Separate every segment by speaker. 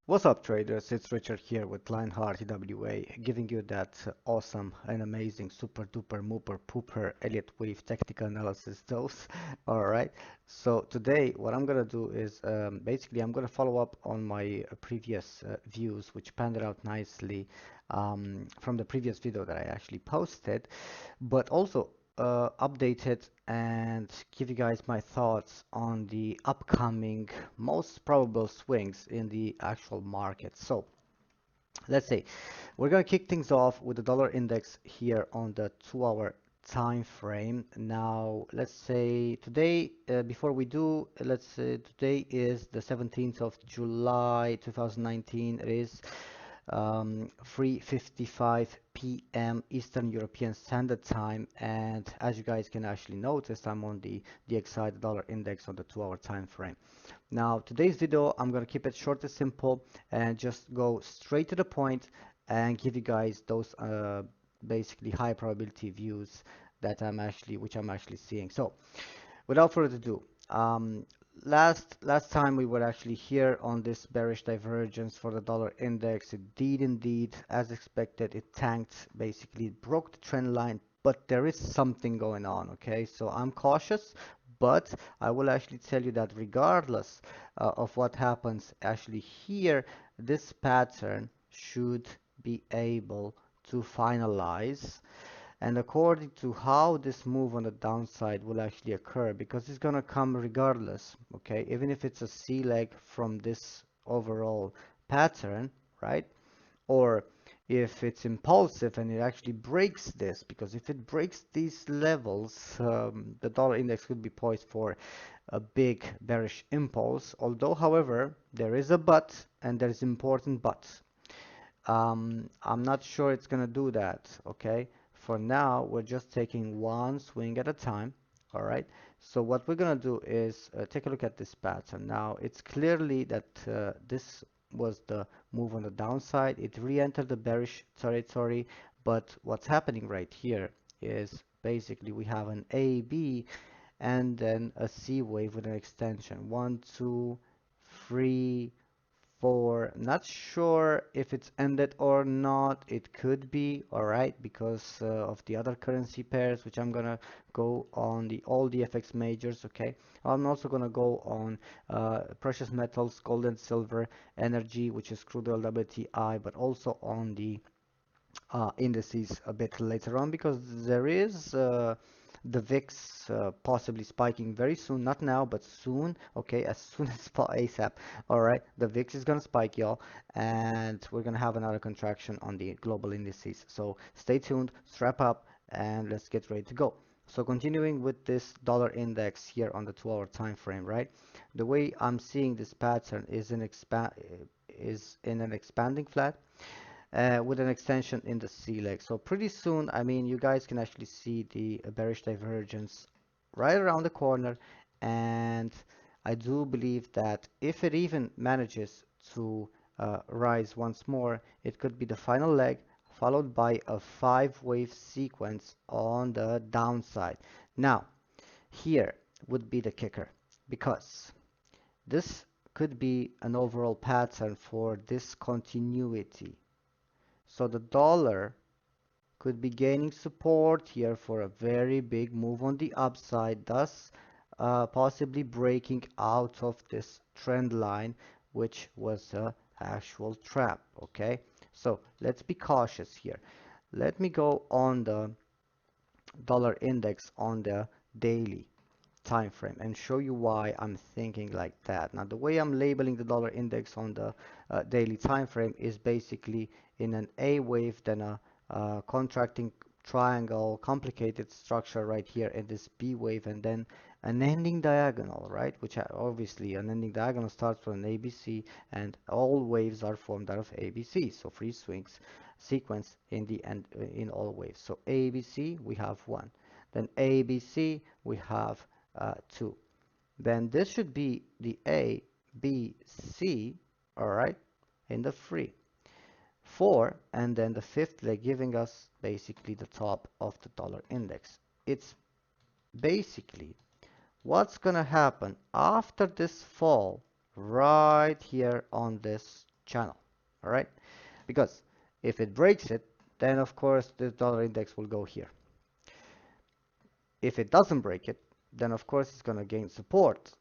Speaker 1: What's up, traders? It's Richard here with lionheartewa, giving you that awesome and amazing super duper mooper pooper Elliott wave technical analysis dose. All right. So today, what I'm gonna do is basically I'm gonna follow up on my previous views, which panned out nicely from the previous video that I actually posted, but also update it and give you guys my thoughts on the upcoming most probable swings in the actual market. So let's say we're going to kick things off with the dollar index here on the 2-hour time frame. Now let's say today, before we do, let's say today is the 17th of July 2019. It is 3:55 p.m. Eastern European Standard Time, and as you guys can actually notice, I'm on the DXY dollar index on the 2-hour time frame. Now today's video, I'm gonna keep it short and simple and just go straight to the point and give you guys those basically high probability views that which I'm actually seeing. So without further ado, last time we were actually here on this bearish divergence for the dollar index. It did indeed, as expected, it tanked, basically it broke the trend line, but there is something going on. Okay, so I'm cautious, but I will actually tell you that regardless of what happens actually here, this pattern should be able to finalize, and according to how this move on the downside will actually occur, because it's going to come regardless, okay, even if it's a C leg from this overall pattern, right? Or if it's impulsive and it actually breaks this, because if it breaks these levels, the dollar index could be poised for a big bearish impulse. Although, however, there is a but, and there's important buts. I'm not sure it's gonna do that, okay? For now, we're just taking one swing at a time, all right? So what we're gonna do is take a look at this pattern. Now, it's clearly that this was the move on the downside. It re-entered the bearish territory, but what's happening right here is basically we have an A, B, and then a C wave with an extension. 1, 2, 3, 4. Not sure if it's ended or not. It could be, all right, because of the other currency pairs, which I'm gonna go on all the FX majors. Okay, I'm also gonna go on precious metals, gold and silver, energy, which is crude oil, WTI, but also on the indices a bit later on, because there is the VIX possibly spiking very soon, not now, but soon. Okay, as soon as ASAP. All right, the VIX is gonna spike, y'all, and we're gonna have another contraction on the global indices. So stay tuned, strap up, and let's get ready to go. So continuing with this dollar index here on the 2-hour time frame, right? The way I'm seeing this pattern is in an expanding flat with an extension in the C leg. So pretty soon, I mean, you guys can actually see the bearish divergence right around the corner, and I do believe that if it even manages to rise once more, it could be the final leg followed by a 5-wave sequence on the downside. Now, here would be the kicker, because this could be an overall pattern for discontinuity. So the dollar could be gaining support here for a very big move on the upside, thus possibly breaking out of this trend line, which was a actual trap. Okay, so let's be cautious here. Let me go on the dollar index on the daily time frame and show you why I'm thinking like that. Now, the way I'm labeling the dollar index on the daily time frame is basically in an A wave, then a contracting triangle, complicated structure right here in this B wave, and then an ending diagonal, right? Which obviously an ending diagonal starts from an ABC, and all waves are formed out of ABC. So free swings sequence in the end in all waves. So ABC, we have 1. Then ABC, we have 2. Then this should be the A, B, C, all right, in the free. 4, and then the fifth leg giving us basically the top of the dollar index. It's basically what's going to happen after this fall right here on this channel. All right, because if it breaks it, then of course the dollar index will go here. If it doesn't break it, then of course it's going to gain support,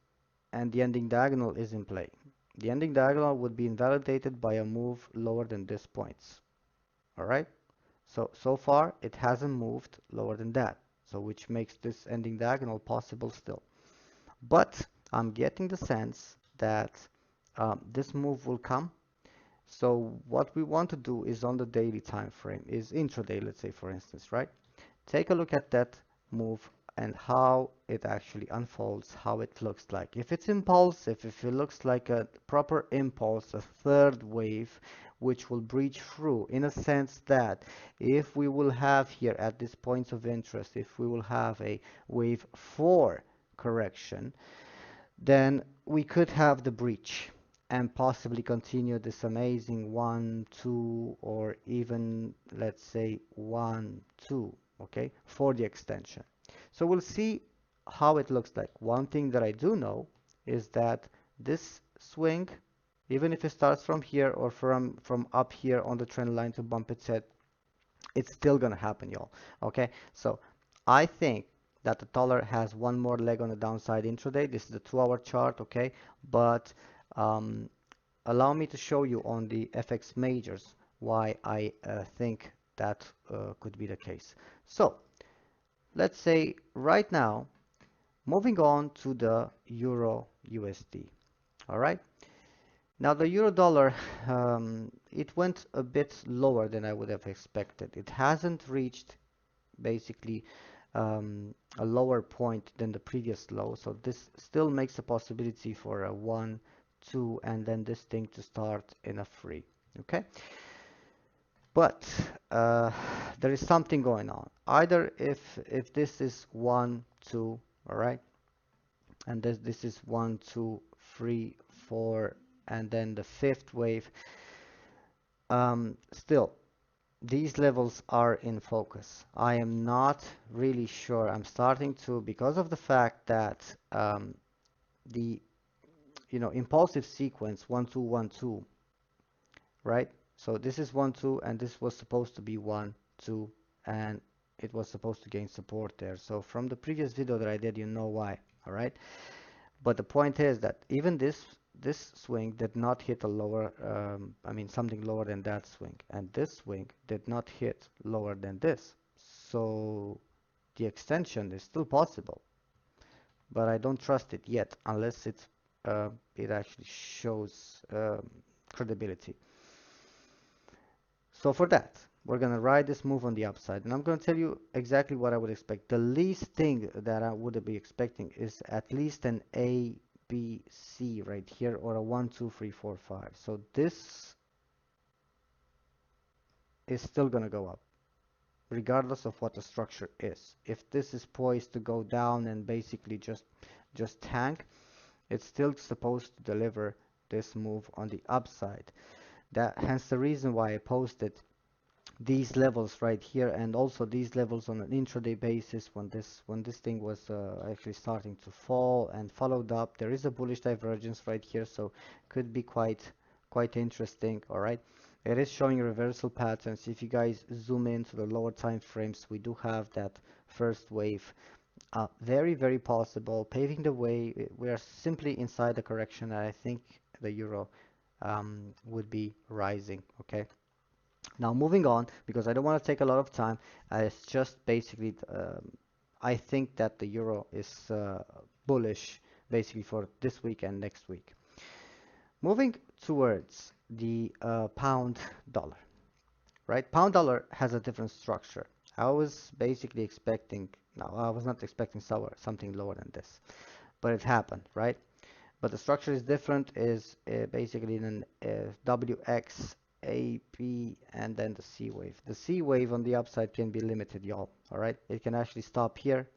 Speaker 1: and the ending diagonal is in play. The ending diagonal would be invalidated by a move lower than this points. All right, so far it hasn't moved lower than that, so which makes this ending diagonal possible still. But I'm getting the sense that this move will come. So what we want to do is on the daily time frame, is intraday, let's say, for instance, right? Take a look at that move and how it actually unfolds, how it looks like. If it's impulsive, if it looks like a proper impulse, a third wave, which will breach through, in a sense that if we will have here at this point of interest, if we will have a wave 4 correction, then we could have the breach and possibly continue this amazing 1, 2, or even let's say 1, 2, okay, for the extension. So we'll see how it looks like. One thing that I do know is that this swing, even if it starts from here or from up here on the trend line to bump its head, it's still gonna happen, y'all. Okay, so I think that the dollar has one more leg on the downside intraday. This is the 2-hour chart, okay, but um, allow me to show you on the FX majors why I think that could be the case. So let's say right now, moving on to the Euro USD. All right, now the euro dollar, it went a bit lower than I would have expected. It hasn't reached basically a lower point than the previous low, so this still makes a possibility for a 1, 2, and then this thing to start in a 3. Okay, but there is something going on. Either if this is 1, 2, all right, and this is 1, 2, 3, 4, and then the fifth wave, still these levels are in focus. I am not really sure. I'm starting to, because of the fact that the impulsive sequence 1 2 1 2, right? So this is 1 2, and this was supposed to be 1 2, and it was supposed to gain support there. So from the previous video that I did, you know why, all right? But the point is that even this swing did not hit a lower, I mean something lower than that swing, and this swing did not hit lower than this. So the extension is still possible, but I don't trust it yet unless it actually shows credibility. So for that, we're gonna ride this move on the upside, and I'm gonna tell you exactly what I would expect. The least thing that I would be expecting is at least an A, B, C right here, or a 1 2 3 4 5. So this is still gonna go up regardless of what the structure is. If this is poised to go down and basically just tank, it's still supposed to deliver this move on the upside. That hence the reason why I posted these levels right here, and also these levels on an intraday basis when this thing was actually starting to fall and followed up. There is a bullish divergence right here, so could be quite interesting. All right, it is showing reversal patterns. If you guys zoom into the lower time frames, we do have that first wave, very possible, paving the way. We are simply inside the correction, and I think the euro would be rising. Okay, now moving on, because I don't want to take a lot of time, it's just basically I think that the euro is bullish basically for this week and next week. Moving towards the pound dollar, right? Pound dollar has a different structure. I was basically expecting, no, I was not expecting something lower than this, but it happened, right? But the structure is different, is basically an WX, AP, and then the C wave. The C wave on the upside can be limited, y'all, all right? It can actually stop here,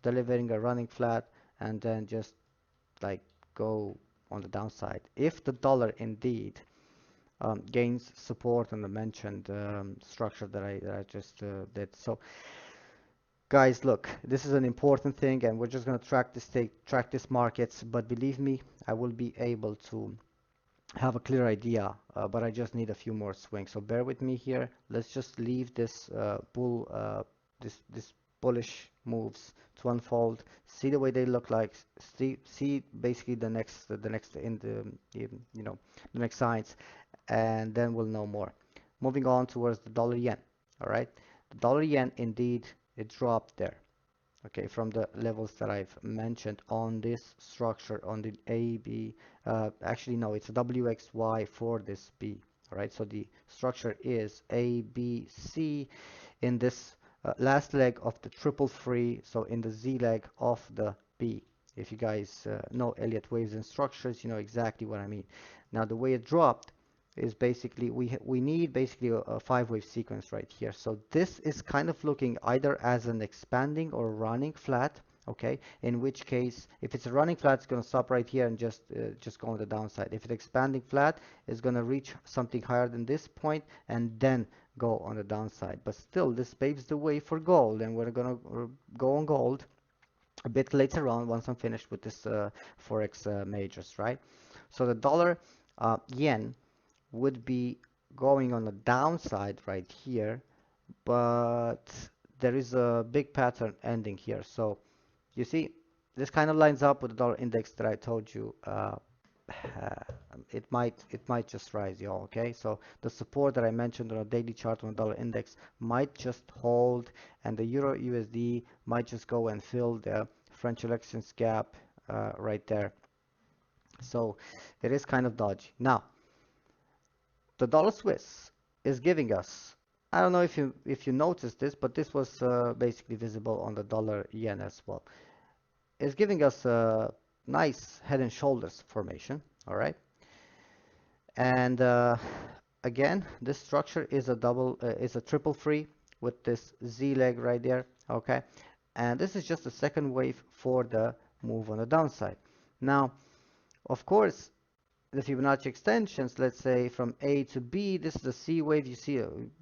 Speaker 1: delivering a running flat, and then just like go on the downside. If the dollar indeed gains support on the mentioned structure that I just did. So guys, look, this is an important thing, and we're just going to track this markets, but believe me, I will be able to have a clear idea, but I just need a few more swings. So bear with me here. Let's just leave this this bullish moves to unfold. See the way they look like. See basically the next in you know, the next signs, and then we'll know more. Moving on towards the dollar yen. All right, the dollar yen indeed it dropped there. Okay, from the levels that I've mentioned on this structure on the AB, actually no, it's a WXY for this B. All right, so the structure is ABC in this last leg of the triple free, so in the Z leg of the B. If you guys know Elliott waves and structures, you know exactly what I mean. Now the way it dropped is basically we need basically a five-wave sequence right here. So this is kind of looking either as an expanding or running flat, okay? In which case, if it's a running flat, it's going to stop right here and just go on the downside. If it's expanding flat, it's going to reach something higher than this point and then go on the downside. But still, this paves the way for gold, and we're going to go on gold a bit later on once I'm finished with this Forex majors, right? So the dollar yen would be going on the downside right here, but there is a big pattern ending here. So you see, this kind of lines up with the dollar index that I told you. It might just rise, y'all. Okay, so the support that I mentioned on a daily chart on the dollar index might just hold, and the Euro USD might just go and fill the French elections gap right there. So it is kind of dodgy. Now, the dollar Swiss is giving us, I don't know if you noticed this, but this was basically visible on the dollar yen as well. It's giving us a nice head and shoulders formation, all right? And again, this structure is a triple free with this Z leg right there, okay? And this is just the second wave for the move on the downside. Now, of course, the Fibonacci extensions, let's say from A to B, this is the C wave. You see,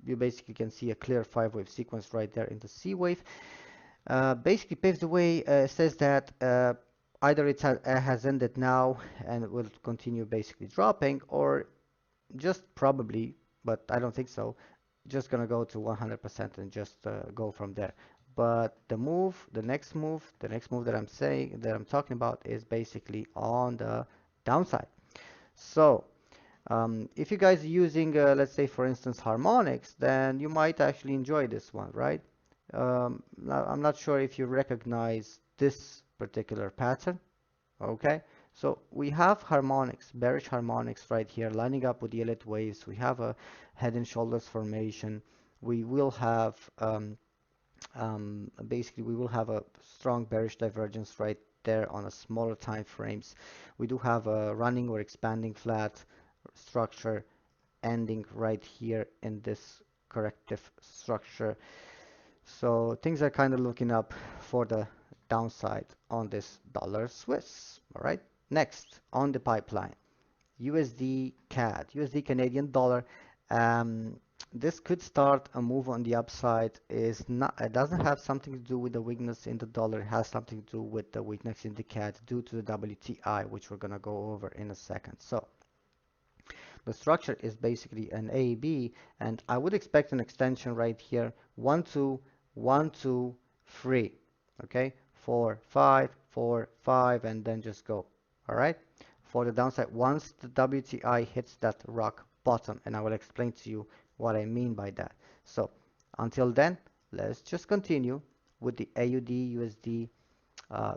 Speaker 1: you basically can see a clear five-wave sequence right there in the C wave. Basically paves the way, says that either it has ended now and it will continue basically dropping, or just probably, but I don't think so, just gonna go to 100% and just go from there. But the next move that I'm talking about is basically on the downside. So if you guys are using, let's say, for instance, harmonics, then you might actually enjoy this one, right? Now, I'm not sure if you recognize this particular pattern, okay? So we have harmonics, bearish harmonics right here, lining up with the Elliott waves. We have a head and shoulders formation. We will have, basically, we will have a strong bearish divergence right there on a smaller time frames. We do have a running or expanding flat structure ending right here in this corrective structure. So things are kind of looking up for the downside on this dollar Swiss. All right. Next on the pipeline, USD CAD, USD Canadian dollar. This could start a move on the upside. Is not. It doesn't have something to do with the weakness in the dollar. It has something to do with the weakness in the CAD due to the WTI, which we're gonna go over in a second. So the structure is basically an A, B, and I would expect an extension right here. 1, 2, 1, 2, 3. Okay, 4, 5, 4, 5, and then just go. All right, for the downside, once the WTI hits that rock bottom, and I will explain to you what I mean by that. So until then, let's just continue with the AUD USD,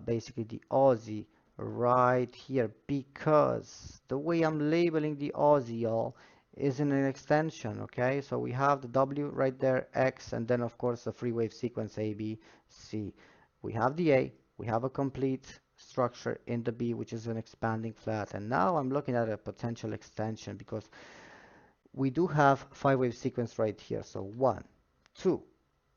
Speaker 1: basically the Aussie right here, because the way I'm labeling the Aussie, y'all, is in an extension. Okay, so we have the W right there, X, and then of course the free wave sequence A, B, C. We have the A, we have a complete structure in the B, which is an expanding flat, and now I'm looking at a potential extension because we do have five-wave sequence right here. So 1, 2,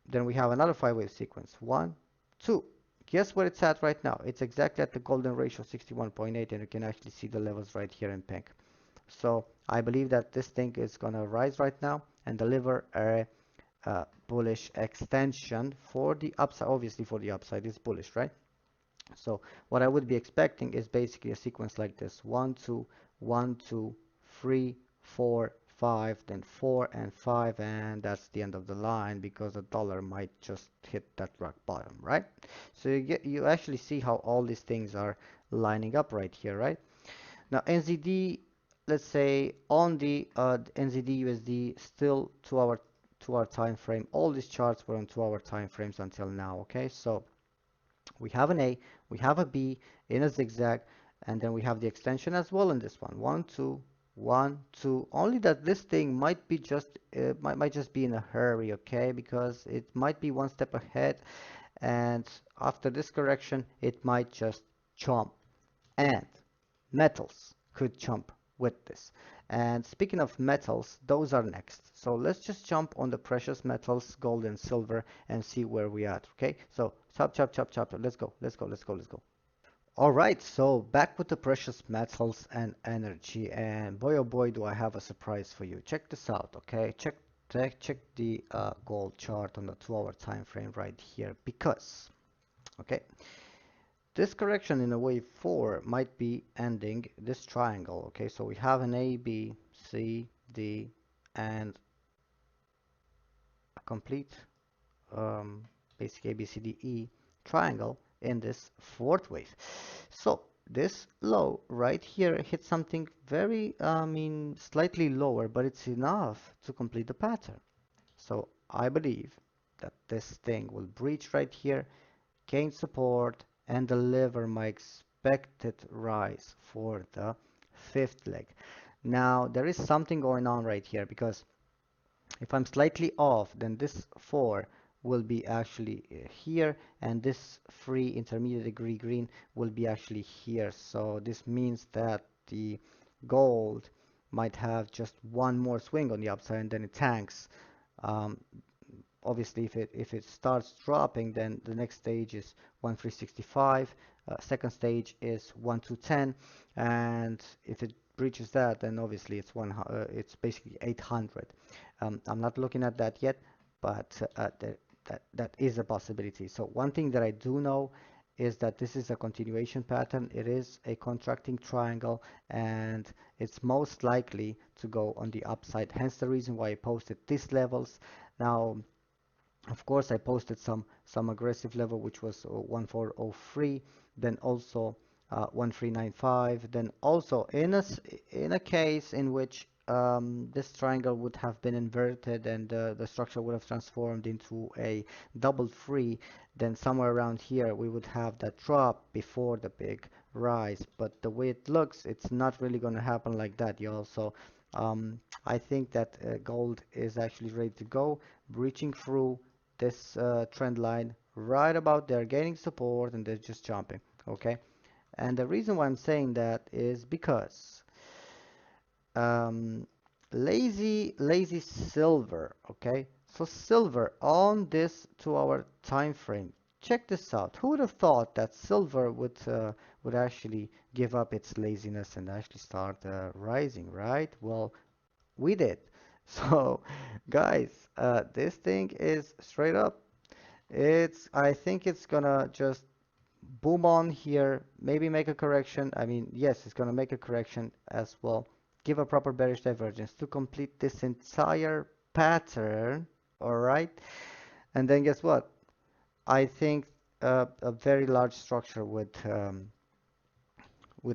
Speaker 1: then we have another five-wave sequence, 1, 2. Guess where it's at right now? It's exactly at the golden ratio 61.8, and you can actually see the levels right here in pink. So I believe that this thing is gonna rise right now and deliver a bullish extension for the upside. Obviously for the upside is bullish, right? So what I would be expecting is basically a sequence like this: 1, 2, 1, 2, 3, 4, 5, then 4 and 5, and that's the end of the line because the dollar might just hit that rock bottom, right? So you actually see how all these things are lining up right here, right? Now NZD, let's say on the NZDUSD, still 2 hour time frame. All these charts were on 2 hour time frames until now. Okay, so we have an A, we have a B in a zigzag, and then we have the extension as well in this one. 1, 2, 1, 2. Only that this thing might be just might just be in a hurry, okay? Because it might be one step ahead, and after this correction, it might just jump. And metals could jump with this. And speaking of metals, those are next. So let's just jump on the precious metals, gold and silver, and see where we at. Okay, so chop, chop, chop, chop. Let's go, let's go, let's go, let's go. All right, so back with the precious metals and energy, and boy oh boy, do I have a surprise for you. Check this out, okay? Check the gold chart on the 2 hour time frame right here, because okay, this correction in a wave 4 might be ending this triangle. Okay, so we have an A, B, C, D, and a complete basic A, B, C, D, E triangle in this fourth wave. So this low right here hit something very, slightly lower, but it's enough to complete the pattern. So I believe that this thing will breach right here, gain support, and deliver my expected rise for the fifth leg. Now there is something going on right here, because if I'm slightly off, then this 4 will be actually here, and this free intermediate degree green will be actually here. So this means that the gold might have just one more swing on the upside, and then it tanks. Um, Obviously, if it starts dropping, then the next stage is 1365, second stage is 1210, and if it breaches that, then obviously it's basically 800. I'm not looking at that yet, but that is a possibility. So one thing that I do know is that this is a continuation pattern. It is a contracting triangle, and it's most likely to go on the upside. Hence the reason why I posted these levels. Now, of course, I posted some aggressive level, which was 1403, then also 1395, then also in a case in which this triangle would have been inverted, and the structure would have transformed into a double three, then somewhere around here we would have that drop before the big rise. But the way it looks, it's not really going to happen like that, y'all. So I think that gold is actually ready to go, breaching through this trend line right about there, gaining support, and they're just jumping. Okay, and the reason why I'm saying that is because um, lazy silver. Okay, so silver on this 2 hour time frame. Check this out. Who would have thought that silver would actually give up its laziness and actually start rising, right? Well, we did. So, guys, this thing is straight up. I think it's gonna just boom on here, maybe make a correction. I mean, yes, it's gonna make a correction as well. Give a proper bearish divergence to complete this entire pattern, all right? And then guess what? I think a very large structure would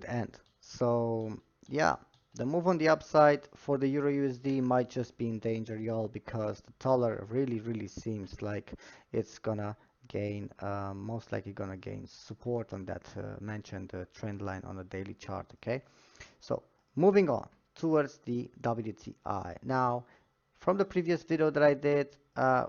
Speaker 1: end. So yeah, the move on the upside for the Euro USD might just be in danger, y'all, because the dollar really seems like it's gonna gain, most likely gonna gain support on that mentioned trend line on the daily chart. Okay, so moving on towards the WTI. Now, from the previous video that I did,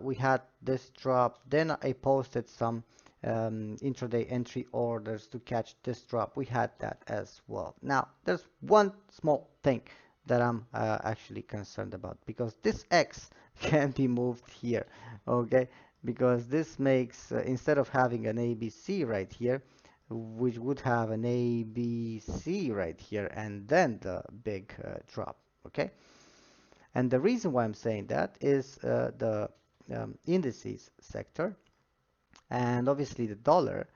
Speaker 1: we had this drop. Then I posted some intraday entry orders to catch this drop. We had that as well. Now, there's one small thing that I'm actually concerned about, because this X can be moved here, okay? Because this makes, instead of having an ABC right here, which would have an ABC right here, and then the big drop, okay? And the reason why I'm saying that is the indices sector, and obviously the dollar,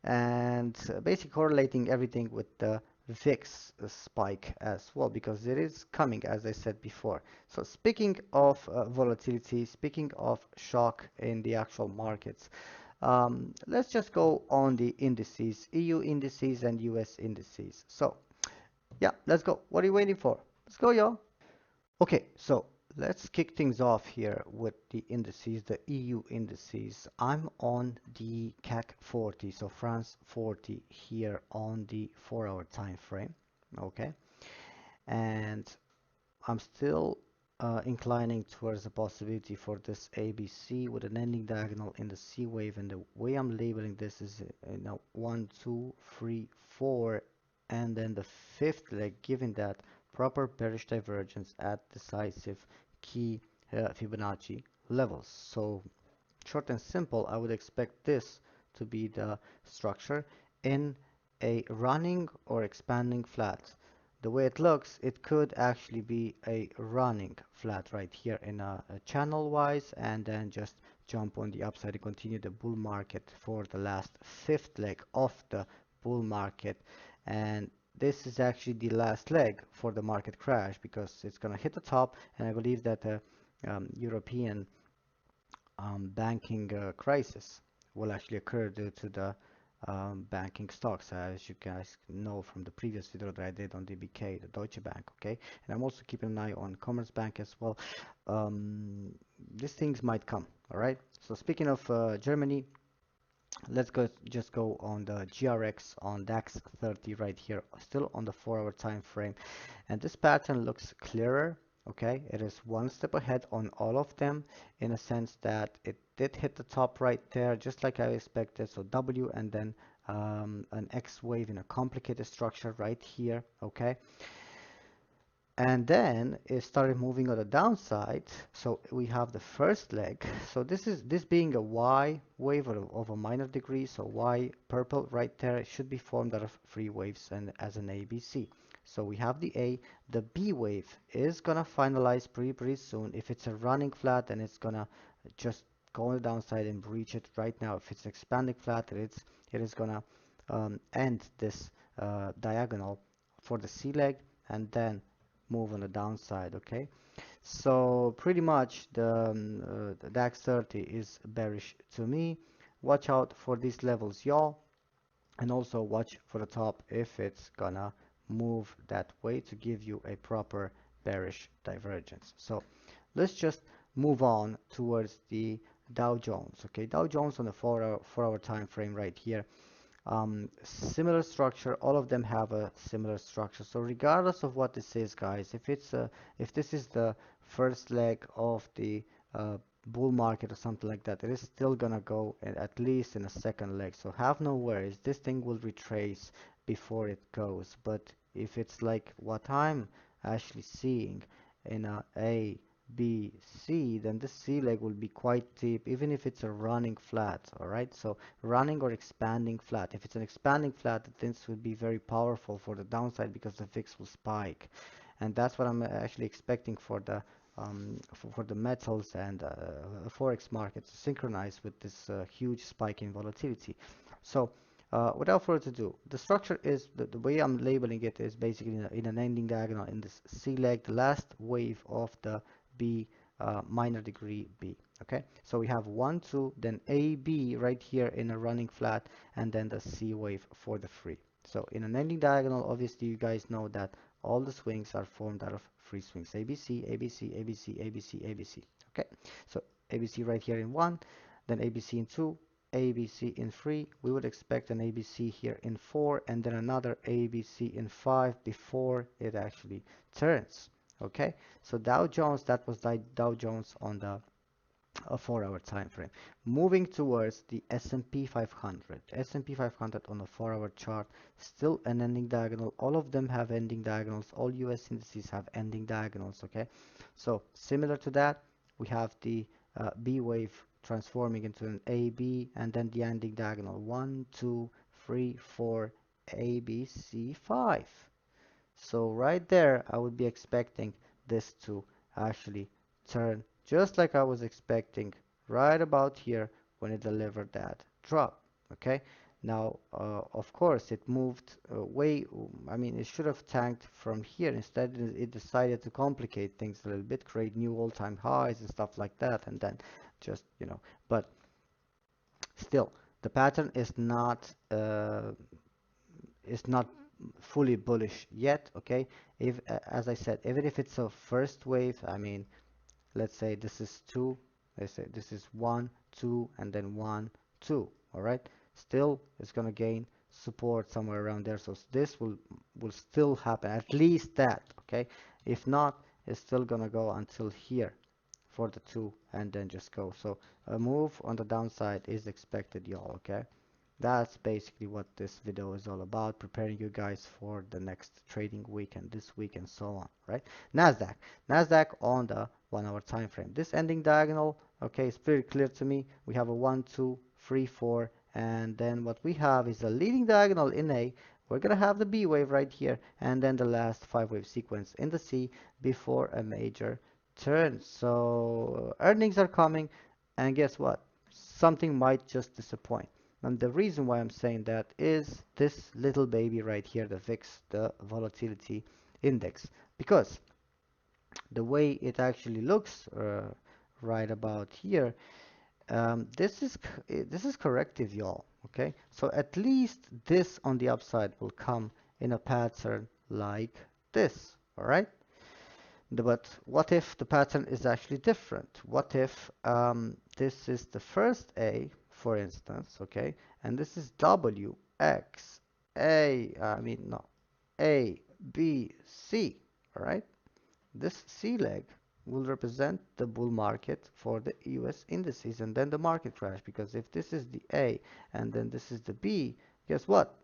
Speaker 1: and basically correlating everything with the VIX spike as well, because it is coming, as I said before. So speaking of volatility, speaking of shock in the actual markets, let's just go on the indices, EU indices and US indices. So yeah, let's go. What are you waiting for? Let's go, y'all. Okay, so let's kick things off here with the indices, the EU indices. I'm on the CAC 40, so France 40 here on the 4-hour time frame. Okay, and I'm still inclining towards the possibility for this ABC with an ending diagonal in the C wave, and the way I'm labeling this is 1, 2, 3, 4, and then the fifth leg, giving that proper bearish divergence at decisive key Fibonacci levels. So short and simple, I would expect this to be the structure in a running or expanding flat. The way it looks, it could actually be a running flat right here in a channel wise, and then just jump on the upside and continue the bull market for the last fifth leg of the bull market. And this is actually the last leg for the market crash, because it's going to hit the top, and I believe that the European banking crisis will actually occur due to the banking stocks, as you guys know from the previous video that I did on DBK, the Deutsche Bank. Okay, and I'm also keeping an eye on Commerzbank as well. These things might come. All right, so speaking of Germany, let's just go on the GRX on DAX 30 right here, still on the 4-hour time frame, and this pattern looks clearer. Okay, it is one step ahead on all of them, in a sense that it did hit the top right there, just like I expected. So W, and then an X wave in a complicated structure right here. Okay, and then it started moving on the downside. So we have the first leg. So this being a Y wave of a minor degree, so Y purple right there, it should be formed out of three waves and as an ABC. So we have the A. The B wave is gonna finalize pretty soon. If it's a running flat, then it's gonna just go on the downside and breach it right now. If it's expanding flat, it is gonna end this diagonal for the C leg, and then move on the downside. Okay, so pretty much the DAX 30 is bearish to me. Watch out for these levels, y'all, and also watch for the top if it's gonna move that way to give you a proper bearish divergence. So let's just move on towards the Dow Jones. Okay, Dow Jones on the 4-hour time frame right here. Similar structure, all of them have a similar structure. So regardless of what this is, guys, if this is the first leg of the bull market or something like that, it is still gonna go at least in a second leg. So have no worries, this thing will retrace before it goes. But if it's like what I'm actually seeing in a B, C, then this C leg will be quite deep, even if it's a running flat. All right, so running or expanding flat. If it's an expanding flat, this would be very powerful for the downside, because the VIX will spike, and that's what I'm actually expecting for the for the metals and forex markets to synchronize with this huge spike in volatility. So without further ado, the structure is the way I'm labeling it is basically in an ending diagonal in this C leg, the last wave of the B minor degree B. Okay, so we have 1, 2, then AB right here in a running flat, and then the C wave for the free. So in an ending diagonal, obviously you guys know that all the swings are formed out of three swings: ABC, ABC, ABC, ABC, ABC. Okay, so ABC right here in 1, then ABC in 2, ABC in 3. We would expect an ABC here in 4, and then another ABC in 5 before it actually turns. Okay, so Dow Jones, that was Dow Jones on the a 4-hour time frame. Moving towards the S&P 500. S&P 500 on a 4-hour chart, still an ending diagonal. All of them have ending diagonals. All US indices have ending diagonals. Okay, so similar to that, we have the B wave transforming into an AB, and then the ending diagonal 1, 2, 3, 4, A, B, C, 5. So right there, I would be expecting this to actually turn just like I was expecting right about here when it delivered that drop. Okay, Now, of course, it moved way, I mean, it should have tanked from here. Instead, it decided to complicate things a little bit, create new all-time highs and stuff like that, and then just, but still, the pattern is not fully bullish yet, okay? If, as I said, even if it's a first wave, I mean, let's say this is 2, let's say this is 1 2 and then 1 2, all right, still it's going to gain support somewhere around there, so this will still happen, at least that, okay? If not, it's still going to go until here for the 2 and then just go. So a move on the downside is expected, y'all, okay? That's basically what this video is all about, preparing you guys for the next trading week and this week and so on, right? Nasdaq on the 1 hour time frame. This ending diagonal, okay, is pretty clear to me. We have a 1 2 3 4, and then what we have is a leading diagonal in A. We're gonna have the B wave right here, and then the last 5 wave sequence in the C before a major turn. So earnings are coming, and guess what? Something might just disappoint. And the reason why I'm saying that is this little baby right here, the VIX, the volatility index, because the way it actually looks right about here, this is corrective, y'all. Okay, so at least this on the upside will come in a pattern like this. All right. But what if the pattern is actually different? What if this is the first A, for instance, okay, and this is W, X, A, I mean, no, A, B, C, all right? This C leg will represent the bull market for the US indices and then the market crash, because if this is the A and then this is the B, guess what?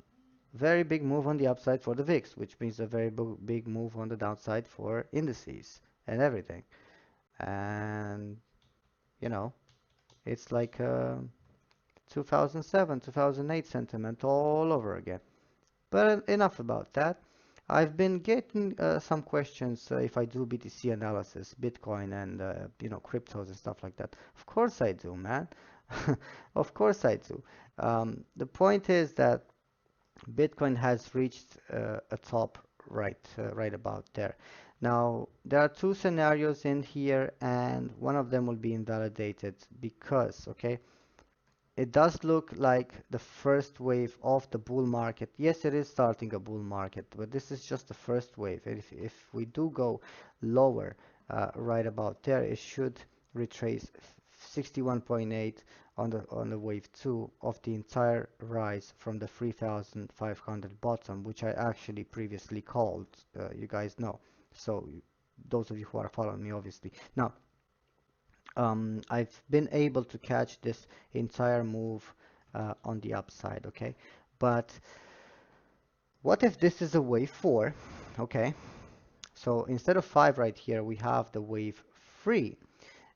Speaker 1: Very big move on the upside for the VIX, which means a very big move on the downside for indices and everything. And, you know, it's like 2007, 2008 sentiment all over again. But enough about that. I've been getting some questions if I do BTC analysis, Bitcoin and, cryptos and stuff like that. Of course I do, man. Of course I do. The point is that Bitcoin has reached a top right about there. Now, there are two scenarios in here, and one of them will be invalidated because, okay, it does look like the first wave of the bull market. Yes, it is starting a bull market, but this is just the first wave. If we do go lower, right about there, it should retrace 61.8 on the wave 2 of the entire rise from the 3,500 bottom, which I actually previously called. You guys know. So those of you who are following me, obviously. Now, I've been able to catch this entire move on the upside, okay? But what if this is a wave 4, okay? So instead of 5 right here, we have the wave 3.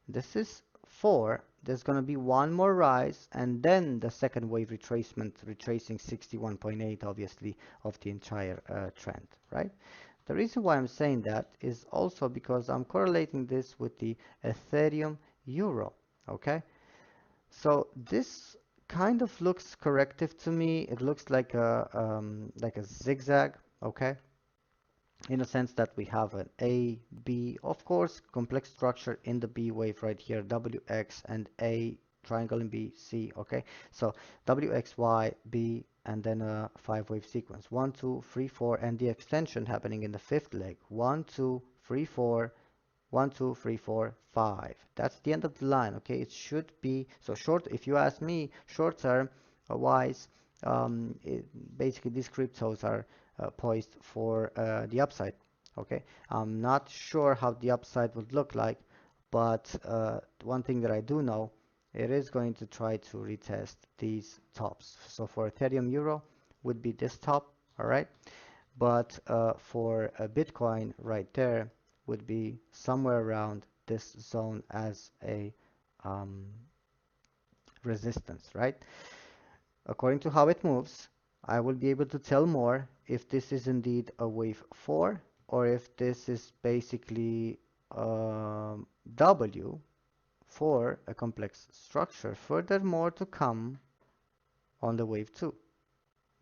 Speaker 1: This is 4. There's going to be one more rise, and then the second wave retracement, retracing 61.8, obviously, of the entire trend, right? The reason why I'm saying that is also because I'm correlating this with the Ethereum Euro, okay? So this kind of looks corrective to me. It looks like a zigzag, okay? In a sense that we have an A, B, of course, complex structure in the B wave right here, W, X, and A, triangle in B, C, okay? So W, X, Y, B, and then a 5 wave sequence. 1, 2, 3, 4, and the extension happening in the fifth leg. 1, 2, 3, 4, 1, 2, 3, 4, 5. That's the end of the line, okay? It should be, so short, if you ask me, short term wise, basically these cryptos are poised for the upside, okay? I'm not sure how the upside would look like, but one thing that I do know, it is going to try to retest these tops. So for Ethereum Euro would be this top, all right? But for Bitcoin right there would be somewhere around this zone as a um, resistance, right? According to how it moves, I will be able to tell more if this is indeed a wave 4 or if this is basically W for a complex structure. Furthermore to come on the wave 2.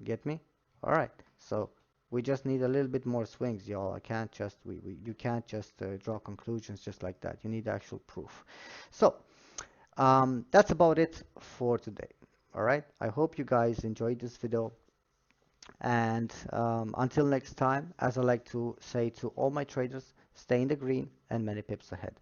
Speaker 1: Get me? All right. So we just need a little bit more swings, y'all. I can't just you can't just draw conclusions just like that. You need actual proof. So that's about it for today. All right. I hope you guys enjoyed this video. And until next time, as I like to say to all my traders, stay in the green and many pips ahead.